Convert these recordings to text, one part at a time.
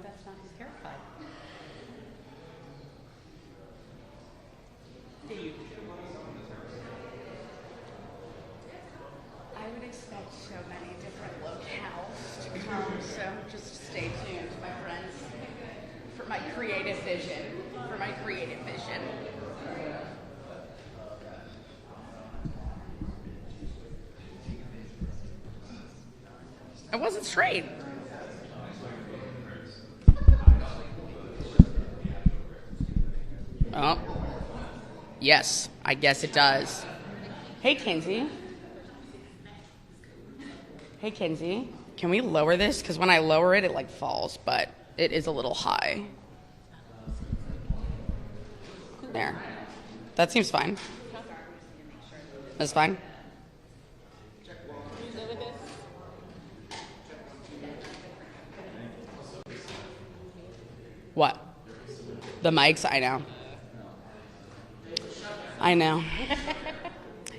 that's not his haircut. I would expect so many different locales to come, so just stay tuned, my friends, for my creative vision. It wasn't straight. Oh. Yes, I guess it does. Hey, Kinsey. Hey, Kinsey. Can we lower this? Because when I lower it, it like falls, but it is a little high. There. That seems fine. That's fine. What? The mics? I know.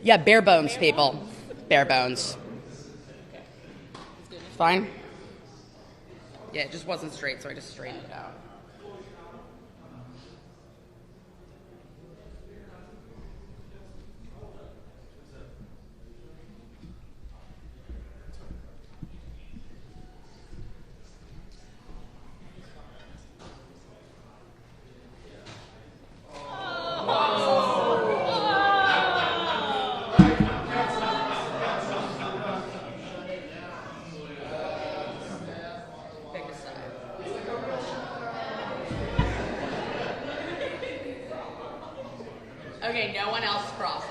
Yeah, bare bones, people. Bare bones. Fine? Yeah, it just wasn't straight, so I just straightened it out. Okay, no one else crossing.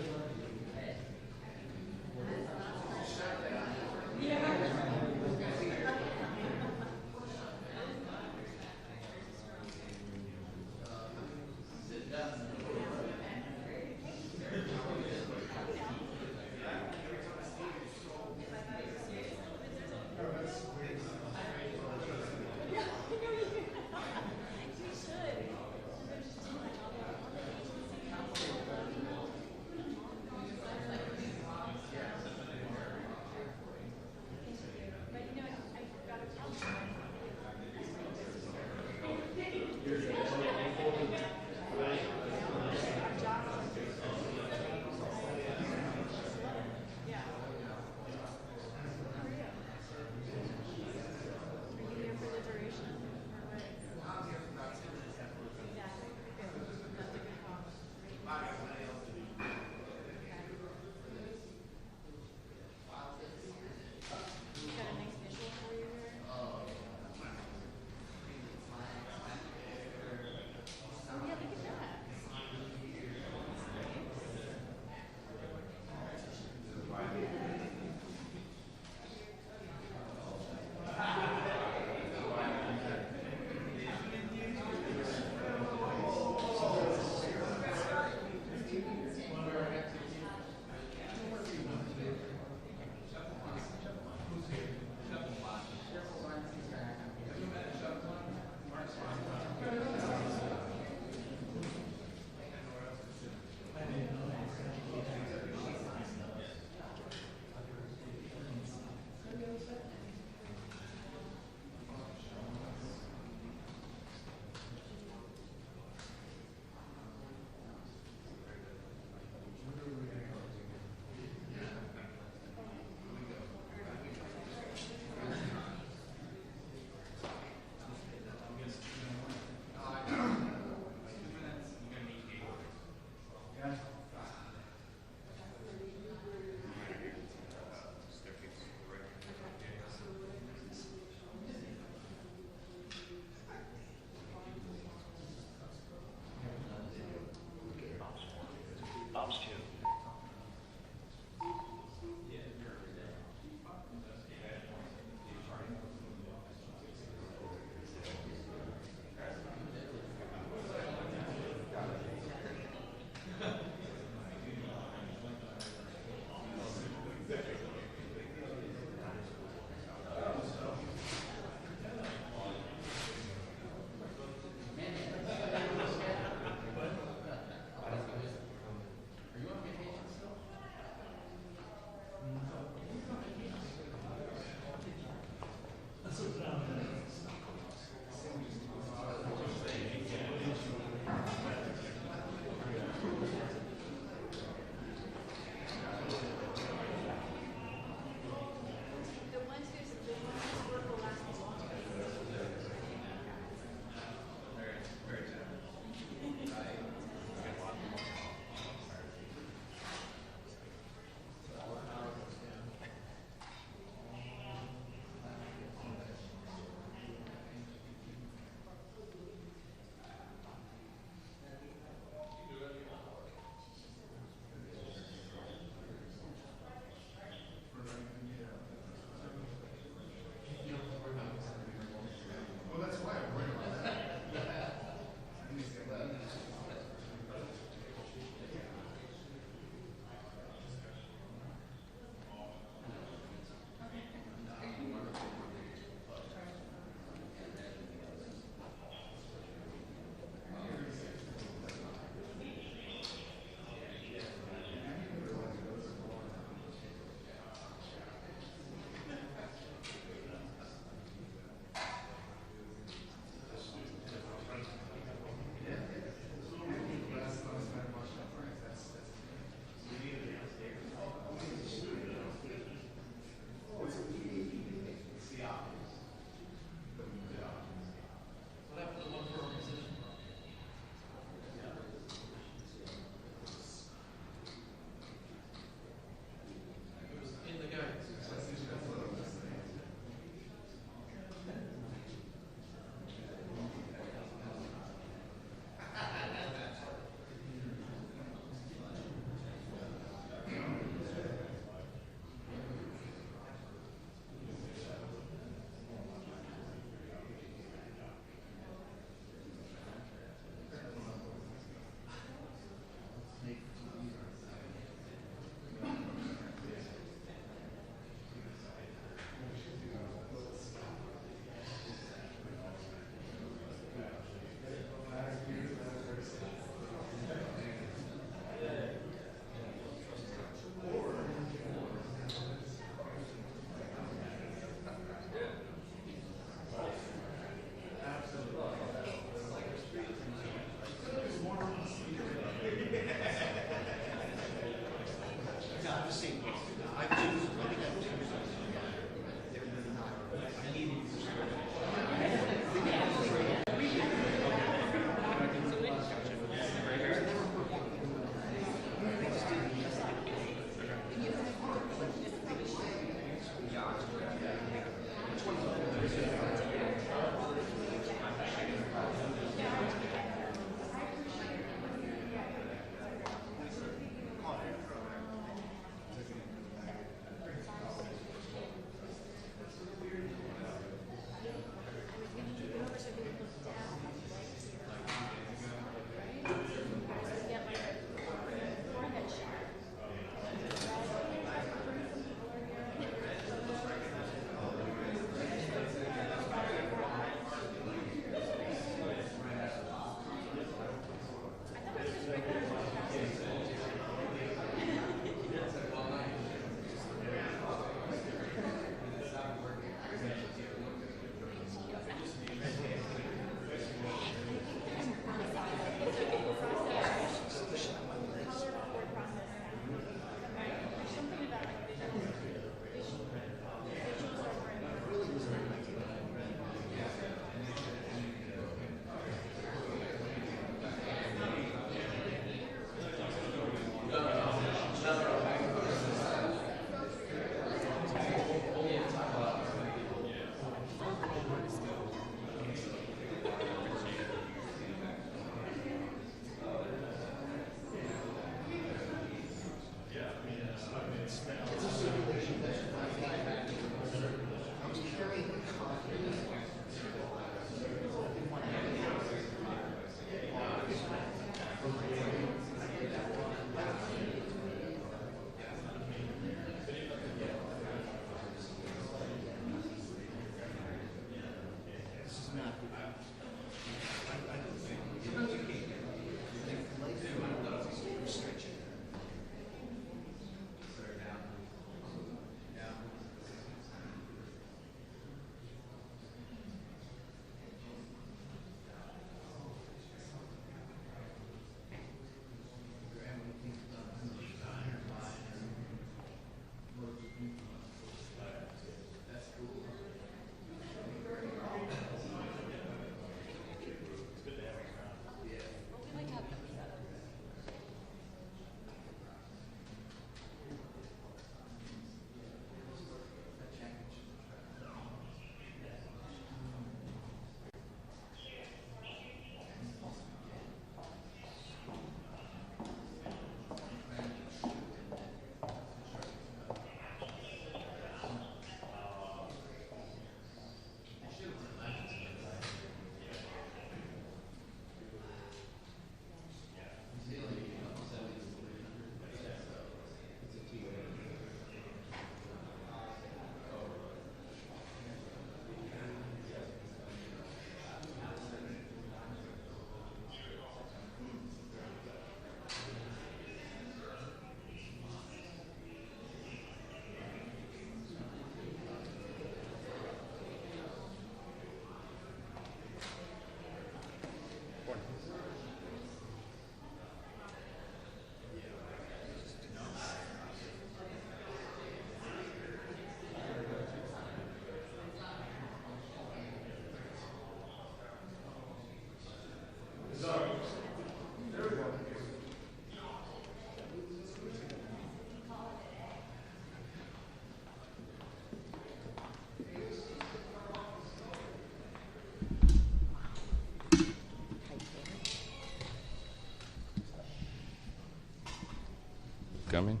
Coming.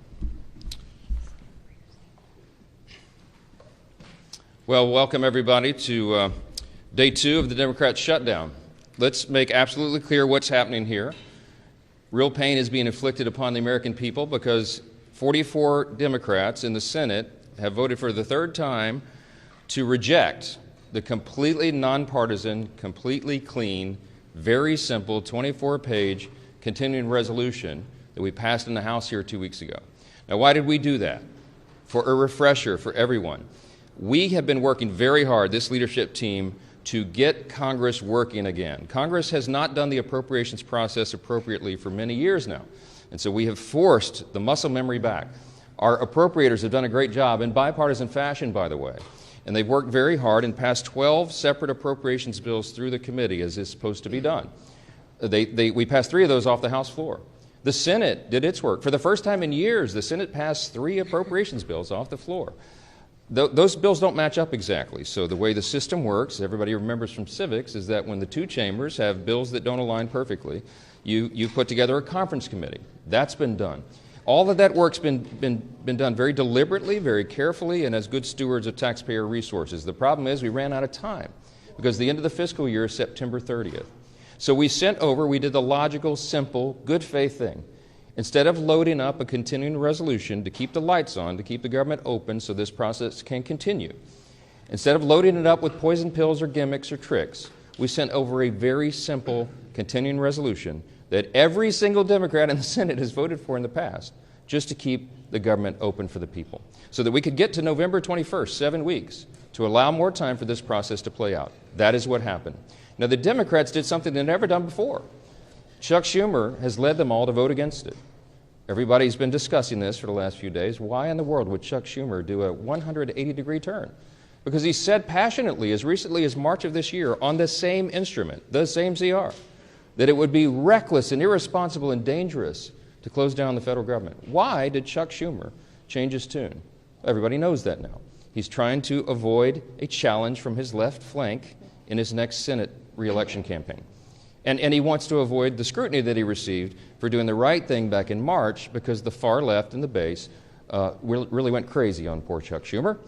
Well, welcome everybody to day 2 of the Democrat shutdown. Let's make absolutely clear what's happening here. Real pain is being inflicted upon the American people because 44 Democrats in the Senate have voted for the 3rd time to reject the completely nonpartisan, completely clean, very simple 24-page continuing resolution that we passed in the House here 2 weeks ago. Now, why did we do that? For a refresher for everyone. We have been working very hard, this leadership team, to get Congress working again. Congress has not done the appropriations process appropriately for many years now, and so we have forced the muscle memory back. Our appropriators have done a great job in bipartisan fashion, by the way, and they've worked very hard and passed 12 separate appropriations bills through the committee as is supposed to be done. We passed 3 of those off the House floor. The Senate did its work. For the first time in years, the Senate passed 3 appropriations bills off the floor. Those bills don't match up exactly. So the way the system works, everybody remembers from civics, is that when the 2 chambers have bills that don't align perfectly, you put together a conference committee. That's been done. All of that work's been done very deliberately, very carefully, and as good stewards of taxpayer resources. The problem is we ran out of time because the end of the fiscal year is September 30th. So we did the logical, simple, good faith thing. Instead of loading up a continuing resolution to keep the lights on, to keep the government open so this process can continue, instead of loading it up with poison pills or gimmicks or tricks, we sent over a very simple continuing resolution that every single Democrat in the Senate has voted for in the past, just to keep the government open for the people, so that we could get to November 21st, 7 weeks, to allow more time for this process to play out. That is what happened. Now, the Democrats did something they've never done before. Chuck Schumer has led them all to vote against it. Everybody's been discussing this for the last few days. Why in the world would Chuck Schumer do a 180-degree turn? Because he said passionately, as recently as March of this year, on the same instrument, the same CR, that it would be reckless and irresponsible and dangerous to close down the federal government. Why did Chuck Schumer change his tune? Everybody knows that now. He's trying to avoid a challenge from his left flank in his next Senate re-election campaign. And he wants to avoid the scrutiny that he received for doing the right thing back in March because the far left and the base really went crazy on poor Chuck Schumer.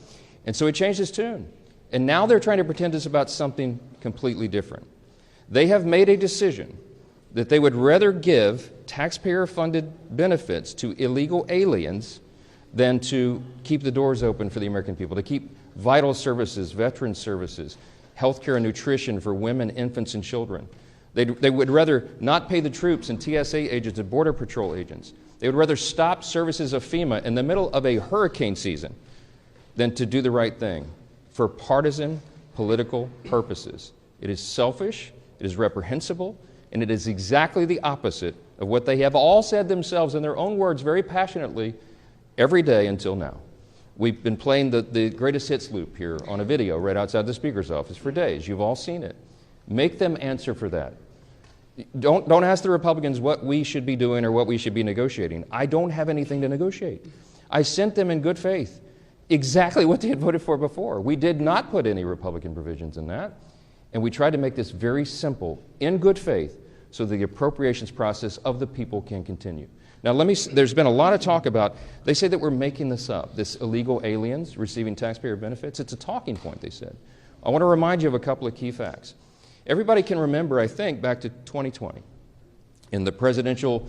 And so he changed his tune. And now they're trying to pretend it's about something completely different. They have made a decision that they would rather give taxpayer-funded benefits to illegal aliens than to keep the doors open for the American people, to keep vital services, veteran services, health care and nutrition for women, infants, and children. They would rather not pay the troops and TSA agents and Border Patrol agents. They would rather stop services of FEMA in the middle of a hurricane season than to do the right thing for partisan political purposes. It is selfish, it is reprehensible, and it is exactly the opposite of what they have all said themselves in their own words very passionately every day until now. We've been playing the greatest hits loop here on a video right outside the Speaker's office for days. You've all seen it. Make them answer for that. Don't ask the Republicans what we should be doing or what we should be negotiating. I don't have anything to negotiate. I sent them in good faith exactly what they had voted for before. We did not put any Republican provisions in that, and we tried to make this very simple, in good faith, so the appropriations process of the people can continue. Now, there's been a lot of talk about, they say that we're making this up, this illegal aliens receiving taxpayer benefits. It's a talking point, they said. I want to remind you of a couple of key facts. Everybody can remember, I think, back to 2020. In the presidential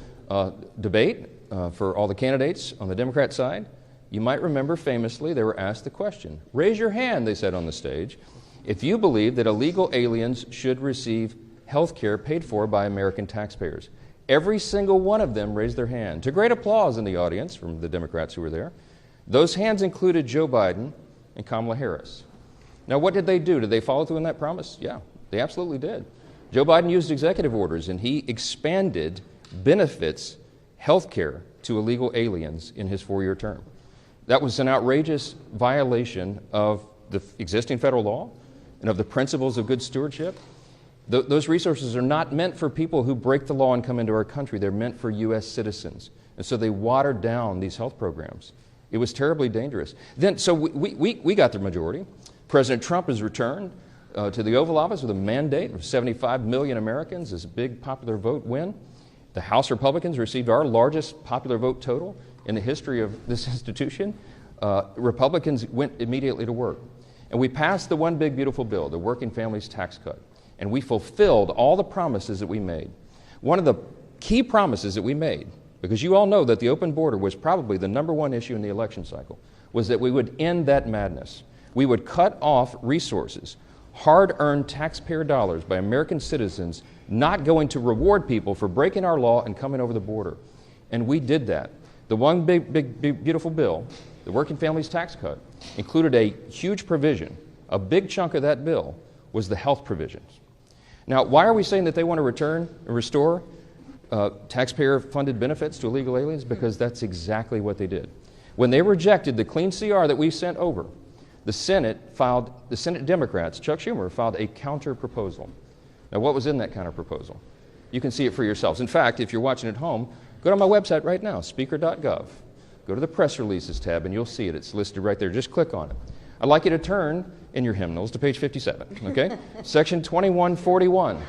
debate for all the candidates on the Democrat side, you might remember famously they were asked the question, raise your hand, they said on the stage, if you believe that illegal aliens should receive health care paid for by American taxpayers. Every single one of them raised their hand, to great applause in the audience from the Democrats who were there. Those hands included Joe Biden and Kamala Harris. Now, what did they do? Did they follow through on that promise? Yeah, they absolutely did. Joe Biden used executive orders, and he expanded benefits, health care, to illegal aliens in his 4-year term. That was an outrageous violation of the existing federal law and of the principles of good stewardship. Those resources are not meant for people who break the law and come into our country. They're meant for U.S. citizens. And so they watered down these health programs. It was terribly dangerous. So we got the majority. President Trump has returned to the Oval Office with a mandate of 75 million Americans as a big popular vote win. The House Republicans received our largest popular vote total in the history of this institution, Republicans went immediately to work. And we passed the one big beautiful bill, the Working Families Tax Cut. And we fulfilled all the promises that we made. One of the key promises that we made, because you all know that the open border was probably the #1 issue in the election cycle, was that we would end that madness. We would cut off resources, hard-earned taxpayer dollars by American citizens not going to reward people for breaking our law and coming over the border. And we did that. The one big beautiful bill, the Working Families Tax Cut, included a huge provision. A big chunk of that bill was the health provisions. Now, why are we saying that they want to return and restore taxpayer-funded benefits to illegal aliens? Because that's exactly what they did. When they rejected the clean CR that we sent over, the Senate Democrats, Chuck Schumer, filed a counter-proposal. Now, what was in that counter-proposal? You can see it for yourselves. In fact, if you're watching at home, go to my website right now, speaker.gov. Go to the press releases tab and you'll see it. It's listed right there. Just click on it. I'd like you to turn in your hymnals to page 57, okay? Section 2141.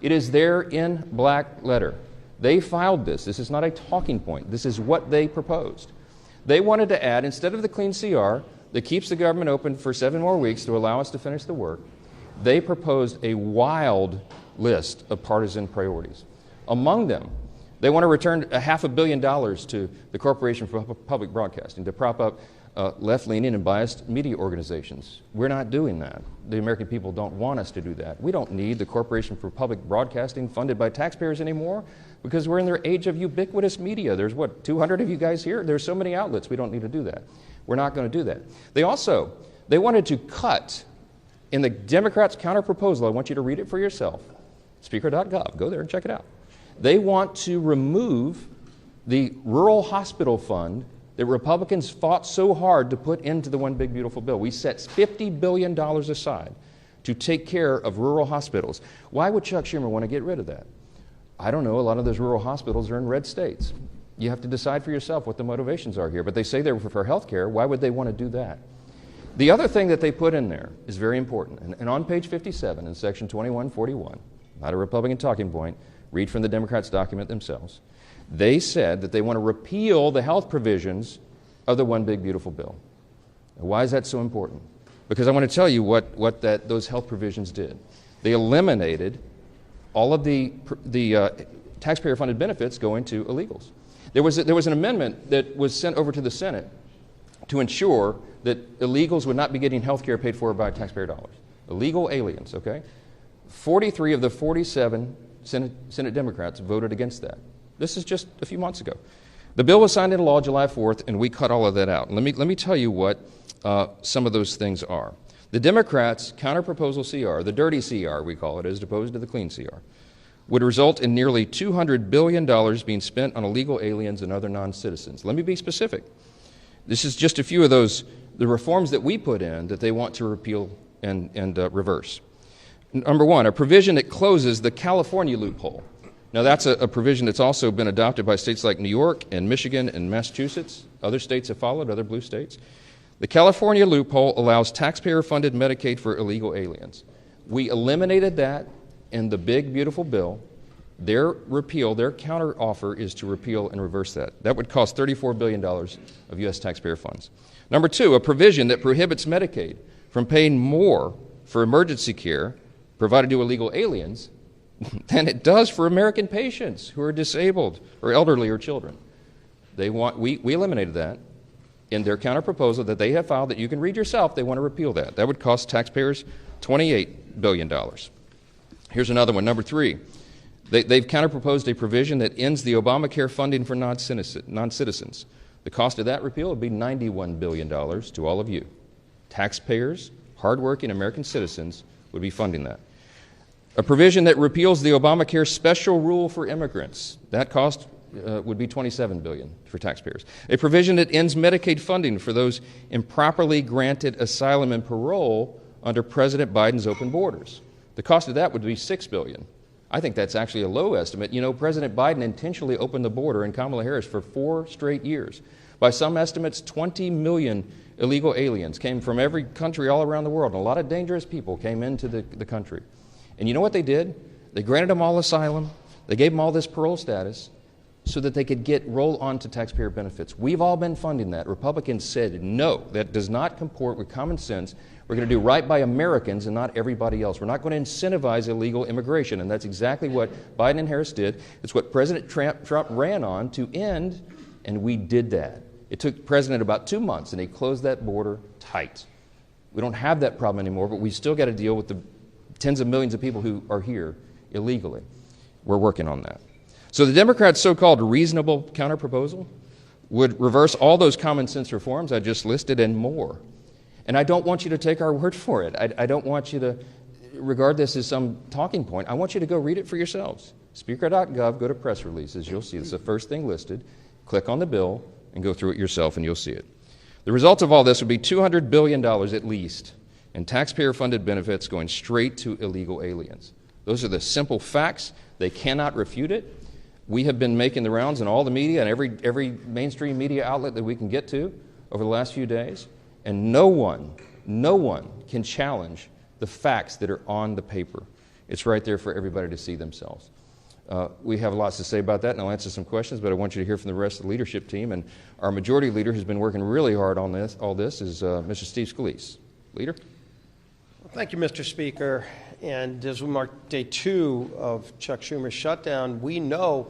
It is there in black letter. They filed this. This is not a talking point. This is what they proposed. They wanted to add, instead of the clean CR that keeps the government open for 7 more weeks to allow us to finish the work, they proposed a wild list of partisan priorities. Among them, they want to return $500 million to the Corporation for Public Broadcasting to prop up left-leaning and biased media organizations. We're not doing that. The American people don't want us to do that. We don't need the Corporation for Public Broadcasting funded by taxpayers anymore because we're in their age of ubiquitous media. There's, 200 of you guys here? There's so many outlets. We don't need to do that. We're not going to do that. They wanted to cut, in the Democrats' counter-proposal, I want you to read it for yourself, speaker.gov. Go there and check it out. They want to remove the rural hospital fund that Republicans fought so hard to put into the one big beautiful bill. We set $50 billion aside to take care of rural hospitals. Why would Chuck Schumer want to get rid of that? I don't know. A lot of those rural hospitals are in red states. You have to decide for yourself what the motivations are here. But they say they're for health care. Why would they want to do that? The other thing that they put in there is very important. And on page 57 in section 2141, not a Republican talking point, read from the Democrats' document themselves. They said that they want to repeal the health provisions of the one big beautiful bill. Now, why is that so important? Because I want to tell you what those health provisions did. They eliminated all of the taxpayer-funded benefits going to illegals. There was an amendment that was sent over to the Senate to ensure that illegals would not be getting health care paid for by taxpayer dollars. Illegal aliens, okay? 43 of the 47 Senate Democrats voted against that. This is just a few months ago. The bill was signed into law July 4th, and we cut all of that out. Let me tell you what some of those things are. The Democrats' counter-proposal CR, the dirty CR we call it, as opposed to the clean CR, would result in nearly $200 billion being spent on illegal aliens and other non-citizens. Let me be specific. This is just a few of the reforms that we put in that they want to repeal and reverse. Number one, a provision that closes the California loophole. Now, that's a provision that's also been adopted by states like New York and Michigan and Massachusetts. Other states have followed, other blue states. The California loophole allows taxpayer-funded Medicaid for illegal aliens. We eliminated that in the big, beautiful bill. Their counteroffer is to repeal and reverse that. That would cost $34 billion of U.S. taxpayer funds. Number two, a provision that prohibits Medicaid from paying more for emergency care provided to illegal aliens than it does for American patients who are disabled or elderly or children. We eliminated that in their counterproposal that they have filed that you can read yourself. They want to repeal that. That would cost taxpayers $28 billion. Here's another one, number three. They've counterproposed a provision that ends the Obamacare funding for non-citizens. The cost of that repeal would be $91 billion to all of you. Taxpayers, hardworking American citizens would be funding that. A provision that repeals the Obamacare special rule for immigrants. That cost would be $27 billion for taxpayers. A provision that ends Medicaid funding for those improperly granted asylum and parole under President Biden's open borders. The cost of that would be $6 billion. I think that's actually a low estimate. You know, President Biden intentionally opened the border and Kamala Harris for 4 straight years. By some estimates, 20 million illegal aliens came from every country all around the world, and a lot of dangerous people came into the country. And you know what they did? They granted them all asylum. They gave them all this parole status. so that they could roll on to taxpayer benefits. We've all been funding that. Republicans said, no, that does not comport with common sense. We're going to do right by Americans and not everybody else. We're not going to incentivize illegal immigration, and that's exactly what Biden and Harris did. It's what President Trump ran on to end, and we did that. It took the president about 2 months, and he closed that border tight. We don't have that problem anymore, but we still got to deal with the tens of millions of people who are here illegally. We're working on that. So the Democrats' so-called reasonable counterproposal would reverse all those common sense reforms I just listed and more. And I don't want you to take our word for it. I don't want you to regard this as some talking point. I want you to go read it for yourselves. Speaker.gov, go to press releases. You'll see it's the first thing listed. Click on the bill and go through it yourself, and you'll see it. The result of all this would be $200 billion at least in taxpayer-funded benefits going straight to illegal aliens. Those are the simple facts. They cannot refute it. We have been making the rounds in all the media and every mainstream media outlet that we can get to over the last few days, and no one can challenge the facts that are on the paper. It's right there for everybody to see themselves. We have lots to say about that, and I'll answer some questions, but I want you to hear from the rest of the leadership team. And our majority leader who's been working really hard on all this is Mr. Steve Scalise. Leader? Well, thank you, Mr. Speaker. And as we mark day 2 of Chuck Schumer's shutdown, we know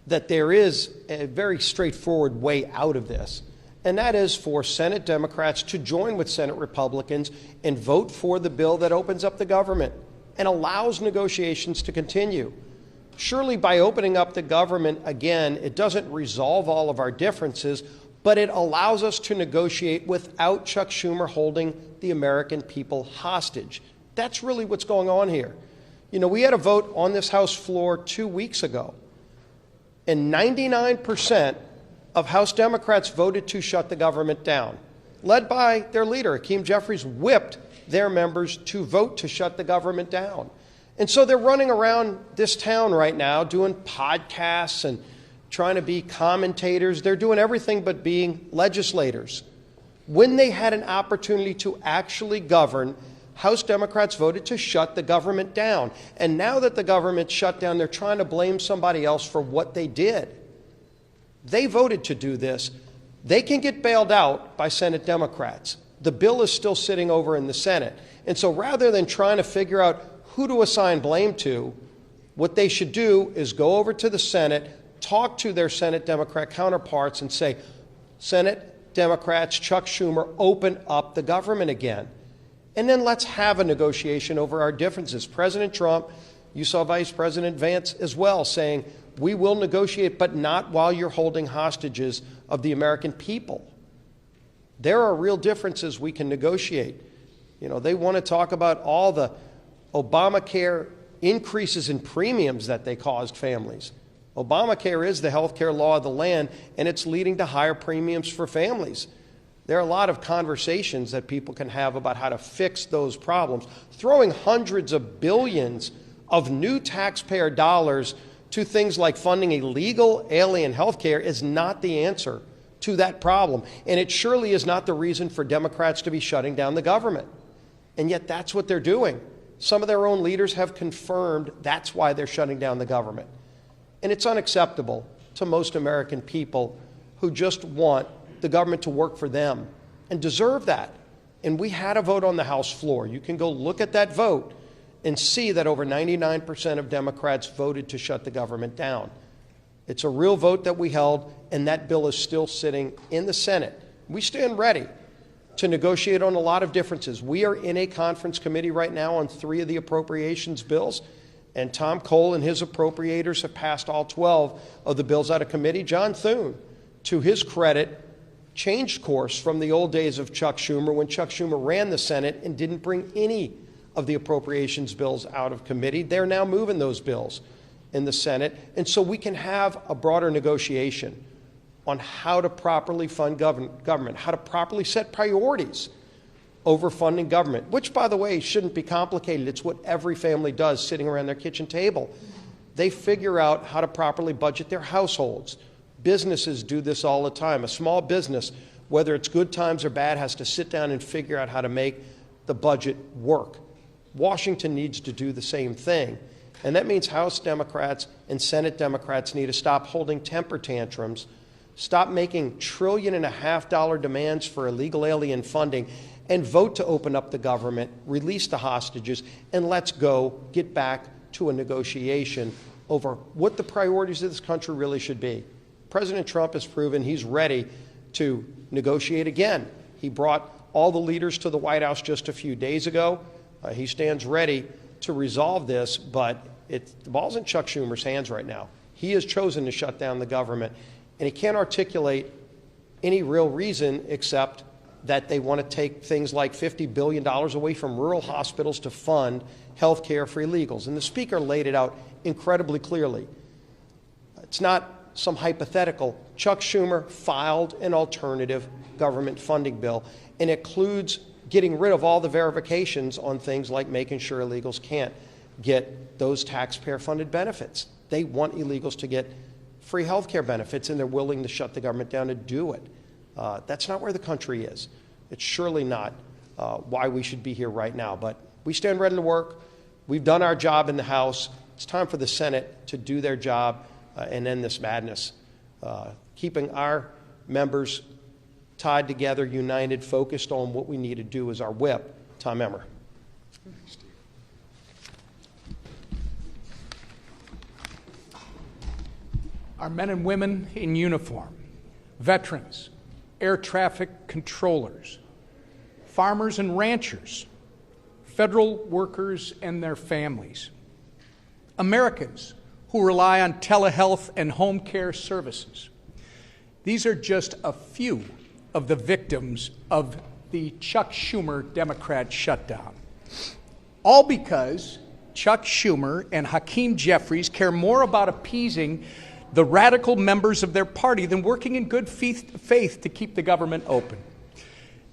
that there is a very straightforward way out of this, and that is for Senate Democrats to join with Senate Republicans and vote for the bill that opens up the government and allows negotiations to continue. Surely by opening up the government again, it doesn't resolve all of our differences, but it allows us to negotiate without Chuck Schumer holding the American people hostage. That's really what's going on here. You know, we had a vote on this House floor 2 weeks ago, and 99% of House Democrats voted to shut the government down. Led by their leader, Hakeem Jeffries, whipped their members to vote to shut the government down. And so they're running around this town right now doing podcasts and trying to be commentators. They're doing everything but being legislators. When they had an opportunity to actually govern, House Democrats voted to shut the government down. And now that the government shut down, they're trying to blame somebody else for what they did. They voted to do this. They can get bailed out by Senate Democrats. The bill is still sitting over in the Senate. And so rather than trying to figure out who to assign blame to, what they should do is go over to the Senate, talk to their Senate Democrat counterparts and say, Senate Democrats, Chuck Schumer, open up the government again. And then let's have a negotiation over our differences. President Trump, you saw Vice President Vance as well saying, we will negotiate, but not while you're holding hostages of the American people. There are real differences we can negotiate. You know, they want to talk about all the Obamacare increases in premiums that they caused families. Obamacare is the health care law of the land, and it's leading to higher premiums for families. There are a lot of conversations that people can have about how to fix those problems. Throwing hundreds of billions of new taxpayer dollars to things like funding illegal alien health care is not the answer to that problem. And it surely is not the reason for Democrats to be shutting down the government. And yet that's what they're doing. Some of their own leaders have confirmed that's why they're shutting down the government. And it's unacceptable to most American people who just want the government to work for them and deserve that. And we had a vote on the House floor. You can go look at that vote and see that over 99% of Democrats voted to shut the government down. It's a real vote that we held, and that bill is still sitting in the Senate. We stand ready to negotiate on a lot of differences. We are in a conference committee right now on 3 of the appropriations bills, and Tom Cole and his appropriators have passed all 12 of the bills out of committee. John Thune, to his credit, changed course from the old days of Chuck Schumer when Chuck Schumer ran the Senate and didn't bring any of the appropriations bills out of committee. They're now moving those bills in the Senate, and so we can have a broader negotiation on how to properly fund government, how to properly set priorities over funding government, which, by the way, shouldn't be complicated. It's what every family does sitting around their kitchen table. They figure out how to properly budget their households. Businesses do this all the time. A small business, whether it's good times or bad, has to sit down and figure out how to make the budget work. Washington needs to do the same thing. And that means House Democrats and Senate Democrats need to stop holding temper tantrums, stop making $1.5 trillion demands for illegal alien funding, and vote to open up the government, release the hostages, and let's go get back to a negotiation over what the priorities of this country really should be. President Trump has proven he's ready to negotiate again. He brought all the leaders to the White House just a few days ago. He stands ready to resolve this, but the ball's in Chuck Schumer's hands right now. He has chosen to shut down the government, and he can't articulate any real reason except that they want to take things like $50 billion away from rural hospitals to fund health care for illegals. And the Speaker laid it out incredibly clearly. It's not some hypothetical. Chuck Schumer filed an alternative government funding bill, and it includes getting rid of all the verifications on things like making sure illegals can't get those taxpayer-funded benefits. They want illegals to get free health care benefits, and they're willing to shut the government down to do it. That's not where the country is. It's surely not why we should be here right now. But we stand ready to work. We've done our job in the House. It's time for the Senate to do their job and end this madness. Keeping our members tied together, united, focused on what we need to do is our whip. Tom Emmer. Our men and women in uniform, veterans, air traffic controllers, farmers and ranchers, federal workers and their families, Americans who rely on telehealth and home care services. These are just a few of the victims of the Chuck Schumer Democrat shutdown. All because Chuck Schumer and Hakeem Jeffries care more about appeasing the radical members of their party than working in good faith to keep the government open.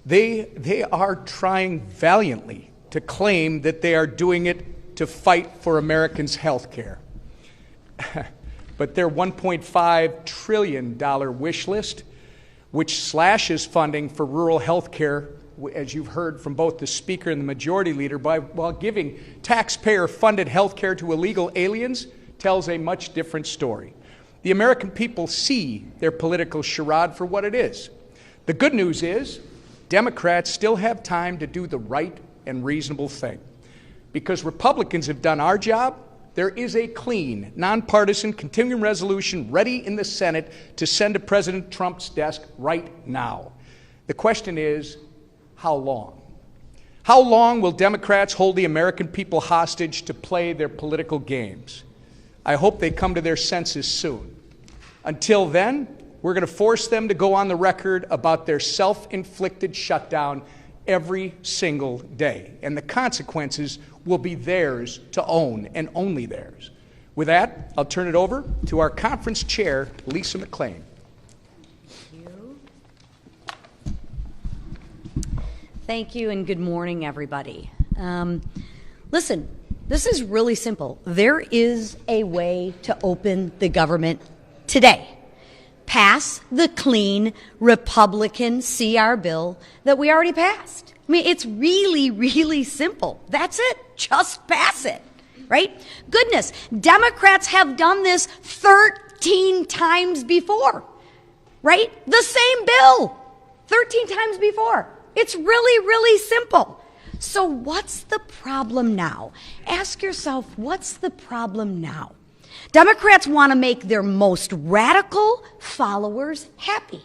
They are trying valiantly to claim that they are doing it to fight for Americans' health care. But their $1.5 trillion wish list, which slashes funding for rural health care, as you've heard from both the Speaker and the Majority Leader, while giving taxpayer-funded health care to illegal aliens, tells a much different story. The American people see their political charade for what it is. The good news is Democrats still have time to do the right and reasonable thing. Because Republicans have done our job, there is a clean, nonpartisan, continuing resolution ready in the Senate to send to President Trump's desk right now. The question is, how long? How long will Democrats hold the American people hostage to play their political games? I hope they come to their senses soon. Until then, we're going to force them to go on the record about their self-inflicted shutdown every single day. And the consequences will be theirs to own, and only theirs. With that, I'll turn it over to our conference chair, Lisa McClain. Thank you, and good morning, everybody. Listen, this is really simple. There is a way to open the government today. Pass the clean Republican CR bill that we already passed. I mean, it's really, really simple. That's it. Just pass it, right? Goodness, Democrats have done this 13 times before, right? The same bill, 13 times before. It's really, really simple. So what's the problem now? Ask yourself, what's the problem now? Democrats want to make their most radical followers happy.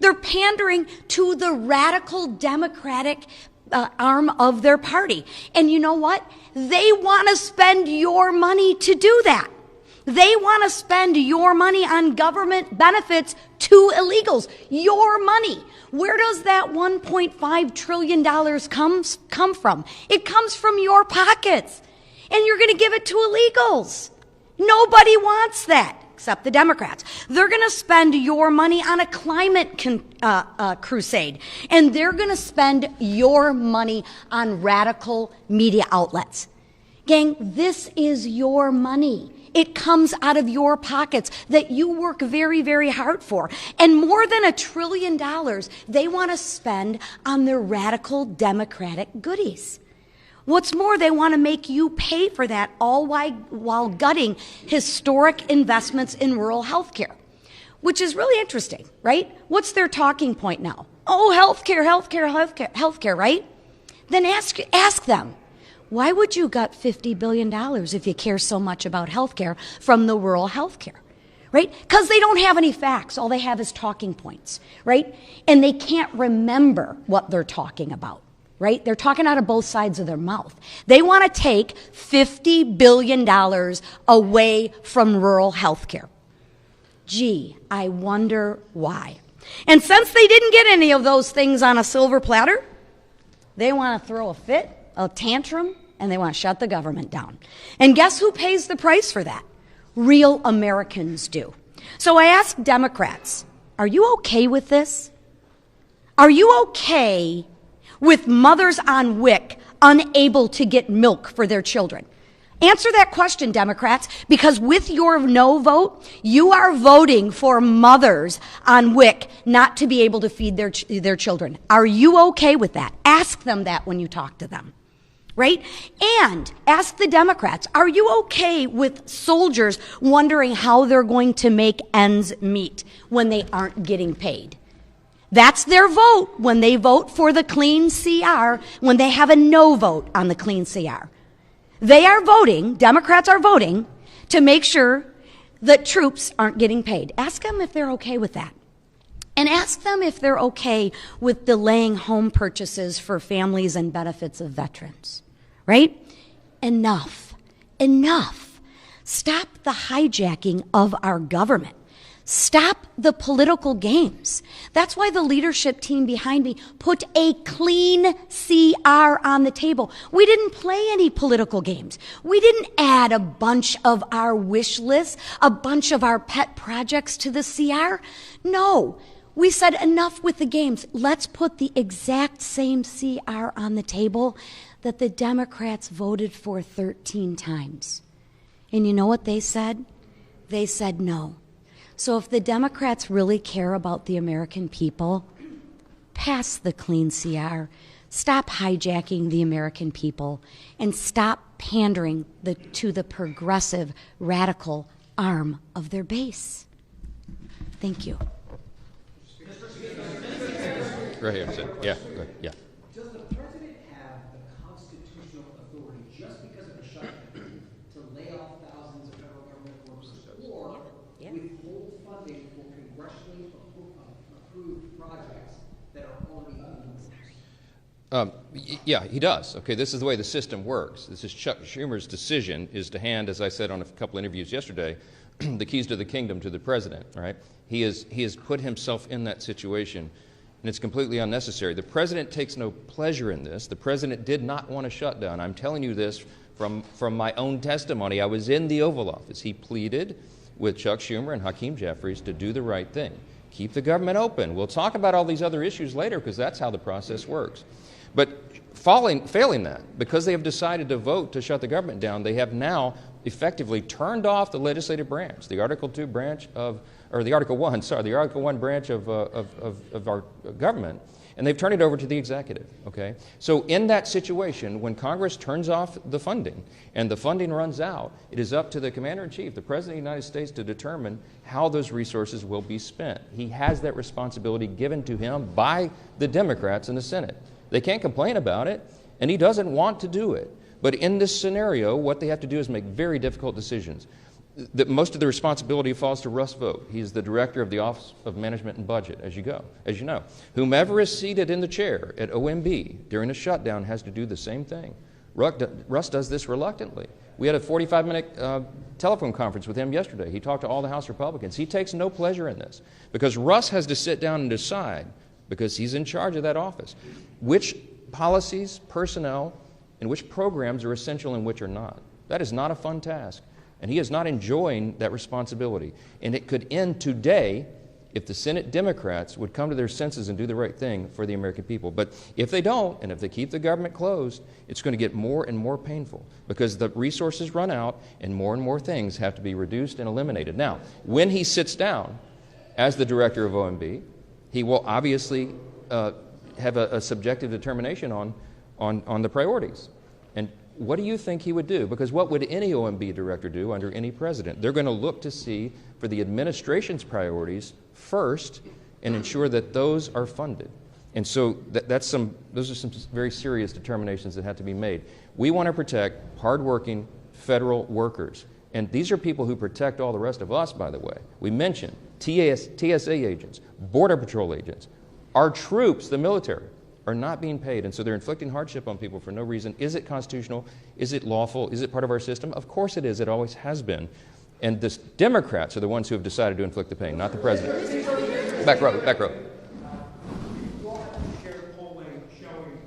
They're pandering to the radical Democratic arm of their party. And you know what? They want to spend your money to do that. They want to spend your money on government benefits to illegals. Your money. Where does that $1.5 trillion come from? It comes from your pockets. And you're going to give it to illegals. Nobody wants that, except the Democrats. They're going to spend your money on a climate crusade. And they're going to spend your money on radical media outlets. Gang, this is your money. It comes out of your pockets that you work very, very hard for. And more than $1 trillion they want to spend on their radical Democratic goodies. What's more, they want to make you pay for that, all while gutting historic investments in rural health care, which is really interesting, right? What's their talking point now? Oh, healthcare, right? Then ask them, why would you gut $50 billion if you care so much about healthcare from the rural healthcare? Right? Because they don't have any facts. All they have is talking points, right? And they can't remember what they're talking about, right? They're talking out of both sides of their mouth. They want to take $50 billion away from rural health care. Gee, I wonder why. And since they didn't get any of those things on a silver platter, they want to throw a fit, a tantrum, and they want to shut the government down. And guess who pays the price for that? Real Americans do. So I ask Democrats, are you okay with this? Are you okay with mothers on WIC unable to get milk for their children? Answer that question, Democrats, because with your no vote, you are voting for mothers on WIC not to be able to feed their children. Are you okay with that? Ask them that when you talk to them. Right? And ask the Democrats, are you okay with soldiers wondering how they're going to make ends meet when they aren't getting paid? That's their vote when they vote for the clean CR, when they have a no vote on the clean CR. They are voting, Democrats are voting, to make sure that troops aren't getting paid. Ask them if they're okay with that. And ask them if they're okay with delaying home purchases for families and benefits of veterans, right? Enough. Stop the hijacking of our government. Stop the political games. That's why the leadership team behind me put a clean CR on the table. We didn't play any political games. We didn't add a bunch of our wish lists, a bunch of our pet projects to the CR. No. We said enough with the games. Let's put the exact same CR on the table that the Democrats voted for 13 times. And you know what they said? They said no. So if the Democrats really care about the American people, pass the clean CR. Stop hijacking the American people and stop pandering to the progressive, radical arm of their base. Thank you. Right here. So, yeah. Good. Yeah. Does the president have the constitutional authority, just because of a shutdown, to lay off thousands of federal government workers, or withhold funding for congressionally approved projects that are already in? Yeah, he does. Okay, this is the way the system works. This is Chuck Schumer's decision is to hand, as I said on a couple interviews yesterday, the keys to the kingdom to the president. Right? He has put himself in that situation. And it's completely unnecessary. The president takes no pleasure in this. The president did not want a shutdown. I'm telling you this from my own testimony. I was in the Oval Office. He pleaded with Chuck Schumer and Hakeem Jeffries to do the right thing. Keep the government open. We'll talk about all these other issues later because that's how the process works. But failing that, because they have decided to vote to shut the government down, they have now effectively turned off the legislative branch, the Article 2 branch of, or the Article 1, sorry, the Article 1 branch of our government, and they've turned it over to the executive, okay? So in that situation, when Congress turns off the funding and the funding runs out, it is up to the Commander-in-Chief, the President of the United States, to determine how those resources will be spent. He has that responsibility given to him by the Democrats in the Senate. They can't complain about it, and he doesn't want to do it. But in this scenario, what they have to do is make very difficult decisions. Most of the responsibility falls to Russ Vought. He's the director of the Office of Management and Budget, as you know. Whomever is seated in the chair at OMB during a shutdown has to do the same thing. Russ does this reluctantly. We had a 45-minute telephone conference with him yesterday. He talked to all the House Republicans. He takes no pleasure in this because Russ has to sit down and decide, because he's in charge of that office, which policies, personnel, and which programs are essential and which are not. That is not a fun task. And he is not enjoying that responsibility. And it could end today if the Senate Democrats would come to their senses and do the right thing for the American people. But if they don't, and if they keep the government closed, it's going to get more and more painful because the resources run out and more things have to be reduced and eliminated. Now, when he sits down as the director of OMB, he will obviously have a subjective determination on the priorities. And what do you think he would do? Because what would any OMB director do under any president? They're going to look to see for the administration's priorities first and ensure that those are funded. And so those are some very serious determinations that have to be made. We want to protect hardworking federal workers. And these are people who protect all the rest of us, by the way. We mentioned TSA agents, Border Patrol agents. Our troops, the military, are not being paid, and so they're inflicting hardship on people for no reason. Is it constitutional? Is it lawful? Is it part of our system? Of course it is. It always has been. And the Democrats are the ones who have decided to inflict the pain, not the president. Back row, back row. You all have shared polling showing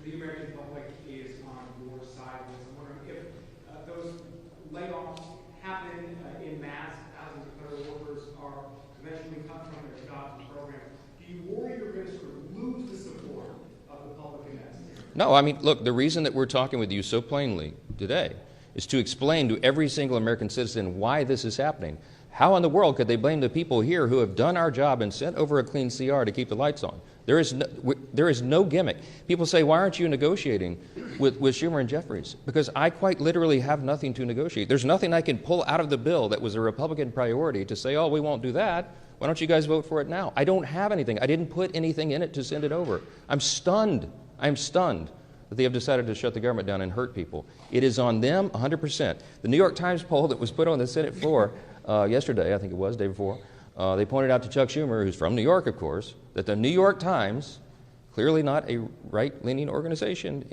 the American public is on your side of this. I'm wondering if those layoffs happen in mass, thousands of federal workers are eventually cut from their jobs and programs. Do you worry you're going to sort of lose the support of the public in that scenario? No, I mean, look, the reason that we're talking with you so plainly today is to explain to every single American citizen why this is happening. How in the world could they blame the people here who have done our job and sent over a clean CR to keep the lights on? There is no gimmick. People say, why aren't you negotiating with Schumer and Jeffries? Because I quite literally have nothing to negotiate. There's nothing I can pull out of the bill that was a Republican priority to say, oh, we won't do that. Why don't you guys vote for it now? I don't have anything. I didn't put anything in it to send it over. I'm stunned. I'm stunned that they have decided to shut the government down and hurt people. It is on them 100%. The New York Times poll that was put on the Senate floor yesterday, I think it was, day before, they pointed out to Chuck Schumer, who's from New York, of course, that the New York Times, clearly not a right-leaning organization,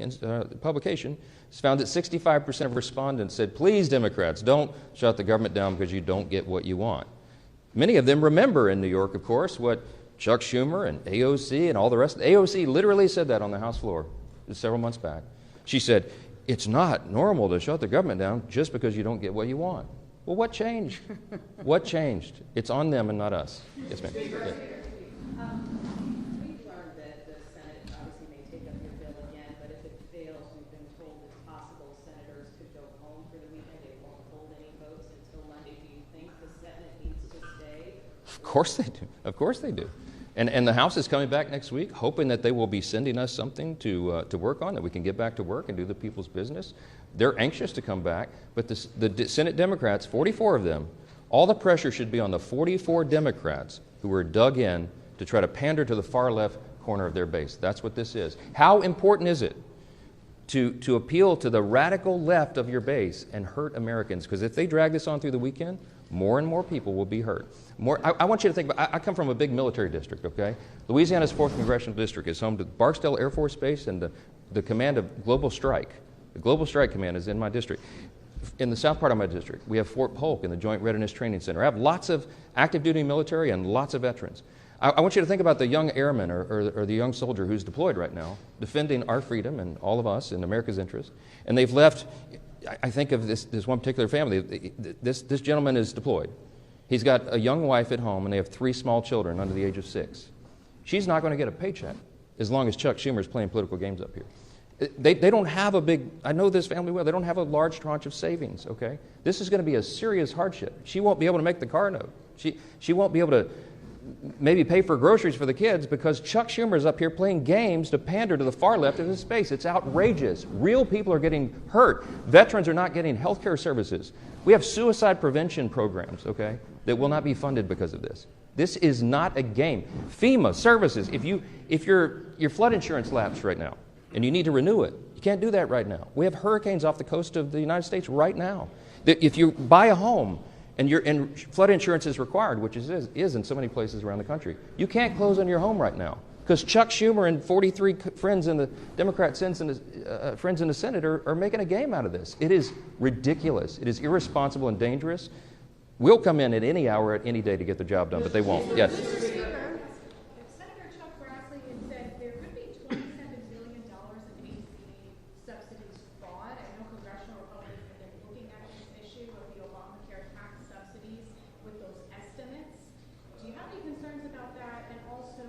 publication, has found that 65% of respondents said, please, Democrats, don't shut the government down because you don't get what you want. Many of them remember in New York, of course, what Chuck Schumer and AOC and all the rest. AOC literally said that on the House floor several months back. She said, it's not normal to shut the government down just because you don't get what you want. Well, what changed? What changed? It's on them and not us. Yes, ma'am. Yeah. We've learned that the Senate obviously may take up your bill again, but if it fails, we've been told it's possible senators could go home for the weekend. They won't hold any votes until Monday. Do you think the Senate needs to stay? Of course they do. Of course they do. And the House is coming back next week, hoping that they will be sending us something to work on, that we can get back to work and do the people's business. They're anxious to come back, but the Senate Democrats, 44 of them, all the pressure should be on the 44 Democrats who are dug in to try to pander to the far left corner of their base. That's what this is. How important is it to appeal to the radical left of your base and hurt Americans? Because if they drag this on through the weekend, more and more people will be hurt. I want you to think about, I come from a big military district, okay? Louisiana's 4th Congressional District is home to Barksdale Air Force Base and the command of Global Strike. The Global Strike Command is in my district. In the south part of my district, we have Fort Polk and the Joint Readiness Training Center. I have lots of active duty military and lots of veterans. I want you to think about the young airman or the young soldier who's deployed right now, defending our freedom and all of us in America's interest. And they've left, I think of this one particular family. This gentleman is deployed. He's got a young wife at home, and they have 3 small children under the age of 6. She's not going to get a paycheck as long as Chuck Schumer is playing political games up here. They don't have a big, I know this family well, they don't have a large tranche of savings, okay? This is going to be a serious hardship. She won't be able to make the car note. She won't be able to maybe pay for groceries for the kids because Chuck Schumer is up here playing games to pander to the far left of his space. It's outrageous. Real people are getting hurt. Veterans are not getting health care services. We have suicide prevention programs, okay, that will not be funded because of this. This is not a game. FEMA services, if your flood insurance lapsed right now and you need to renew it, you can't do that right now. We have hurricanes off the coast of the United States right now. If you buy a home and flood insurance is required, which is in so many places around the country, you can't close on your home right now because Chuck Schumer and 43 friends in the Democrat friends in the Senate are making a game out of this. It is ridiculous. It is irresponsible and dangerous. We'll come in at any hour, at any day to get the job done, but they won't. Yes. Senator Chuck Grassley had said there could be $27 billion in AC subsidies fraud. I know congressional Republicans have been looking at this issue of the Obamacare tax subsidies with those estimates. Do you have any concerns about that? And also,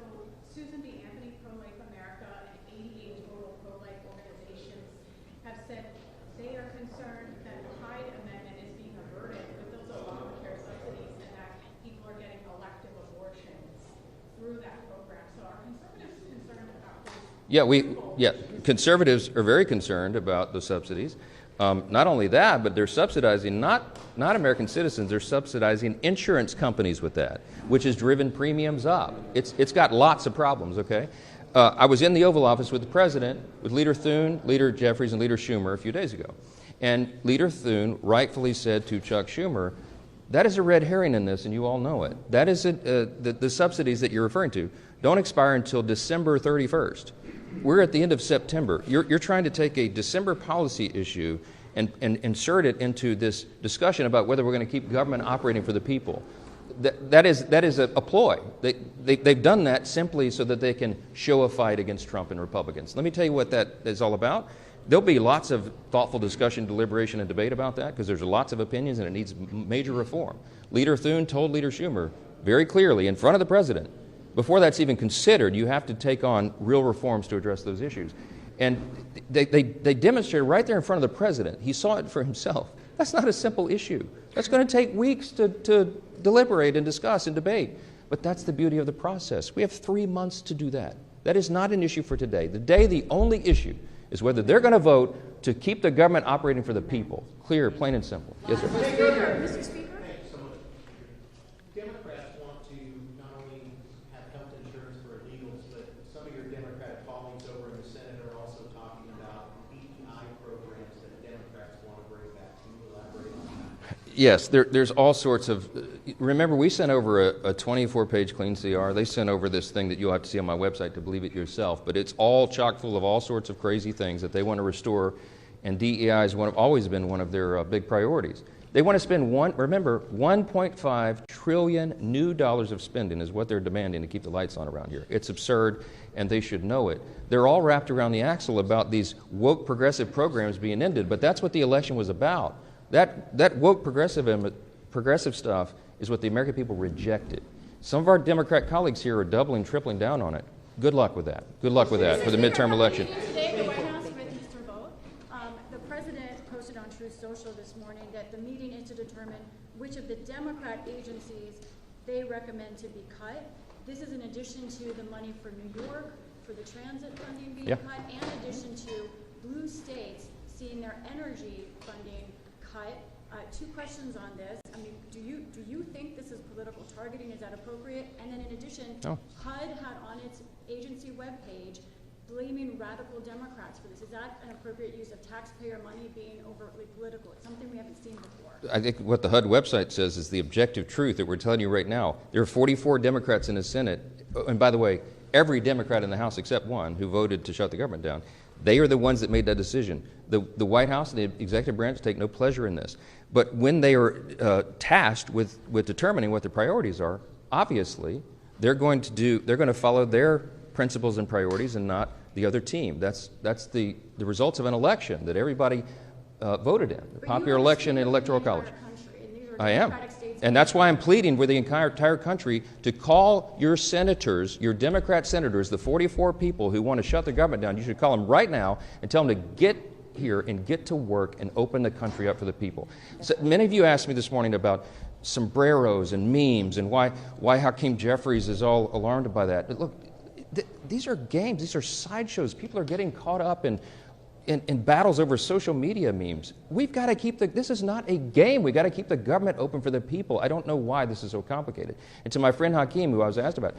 Susan B. Anthony, Pro-Life America, and 88 total pro-life organizations have said they are concerned that the Hyde Amendment is being averted with those Obamacare subsidies and that people are getting elective abortions through that program. So are conservatives concerned about this Conservatives are very concerned about the subsidies. Not only that, but they're subsidizing not American citizens, they're subsidizing insurance companies with that, which has driven premiums up. It's got lots of problems, okay? I was in the Oval Office with the President, with Leader Thune, Leader Jeffries, and Leader Schumer a few days ago. And Leader Thune rightfully said to Chuck Schumer, that is a red herring in this, and you all know it. That is the subsidies that you're referring to don't expire until December 31st. We're at the end of September. You're trying to take a December policy issue and insert it into this discussion about whether we're going to keep government operating for the people. That is a ploy. They've done that simply so that they can show a fight against Trump and Republicans. Let me tell you what that is all about. There'll be lots of thoughtful discussion, deliberation, and debate about that because there's lots of opinions and it needs major reform. Leader Thune told Leader Schumer very clearly in front of the President, before that's even considered, you have to take on real reforms to address those issues. And they demonstrated right there in front of the President. He saw it for himself. That's not a simple issue. That's going to take weeks to deliberate and discuss and debate. But that's the beauty of the process. We have 3 months to do that. That is not an issue for today. The only issue is whether they're going to vote to keep the government operating for the people. Clear, plain and simple. Yes, sir. Mr. Speaker? Thank you so much. Democrats want to not only have health insurance for illegals, but some of your Democratic colleagues over in the Senate are also talking about DEI programs that Democrats want to bring back. Can you elaborate on that? Yes, there's all sorts of... Remember, we sent over a 24-page clean CR. They sent over this thing that you'll have to see on my website to believe it yourself. But it's all chock full of all sorts of crazy things that they want to restore, and DEI has always been one of their big priorities. They want to spend $1.5 trillion new dollars of spending is what they're demanding to keep the lights on around here. It's absurd, and they should know it. They're all wrapped around the axle about these woke progressive programs being ended, but that's what the election was about. That woke progressive stuff is what the American people rejected. Some of our Democrat colleagues here are doubling, tripling down on it. Good luck with that. Good luck with that for the midterm election. Today, the White House with Mr. Vogt, the president posted on Truth Social this morning that the meeting is to determine which of the Democrat agencies they recommend to be cut. This is in addition to the money for New York, for the transit funding being cut, and in addition to blue states seeing their energy funding cut. Two questions on this. I mean, do you think this is political targeting? Is that appropriate? And then in addition, HUD had on its agency webpage blaming radical Democrats for this. Is that an appropriate use of taxpayer money being overtly political? It's something we haven't seen before. I think what the HUD website says is the objective truth that we're telling you right now. There are 44 Democrats in the Senate, and by the way, every Democrat in the House except one who voted to shut the government down. They are the ones that made that decision. The White House and the executive branch take no pleasure in this. But when they are tasked with determining what their priorities are, obviously they're going to follow their principles and priorities and not the other team. That's the results of an election that everybody voted in, the popular election in Electoral College. I am. And that's why I'm pleading with the entire country to call your senators, your Democrat senators, the 44 people who want to shut the government down. You should call them right now and tell them to get here and get to work and open the country up for the people. So many of you asked me this morning about sombreros and memes and why Hakeem Jeffries is all alarmed by that. But look, these are games. These are sideshows. People are getting caught up in battles over social media memes. We've got to keep this is not a game. We've got to keep the government open for the people. I don't know why this is so complicated. And to my friend Hakeem, who I was asked about,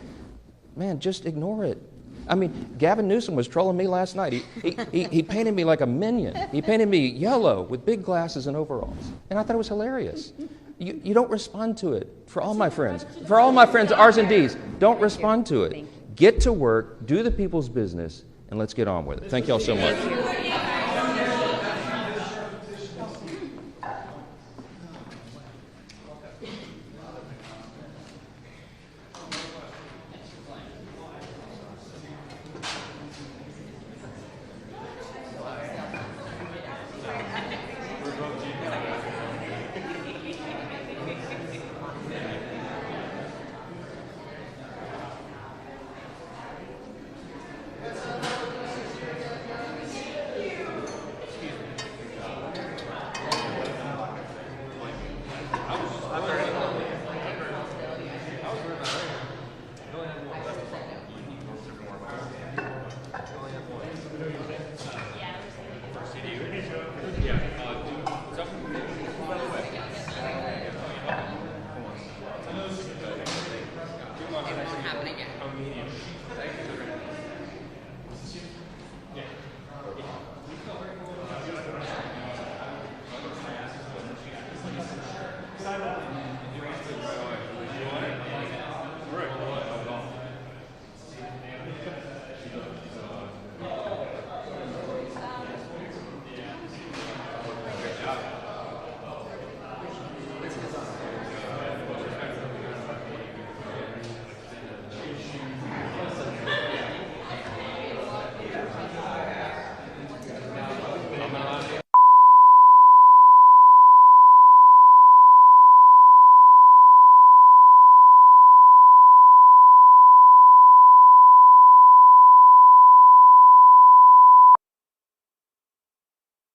man, just ignore it. I mean, Gavin Newsom was trolling me last night. He painted me like a minion. He painted me yellow with big glasses and overalls. And I thought it was hilarious. You don't respond to it. For all my friends, R's and D's, don't respond to it. Get to work, do the people's business, and let's get on with it. Thank you all so much.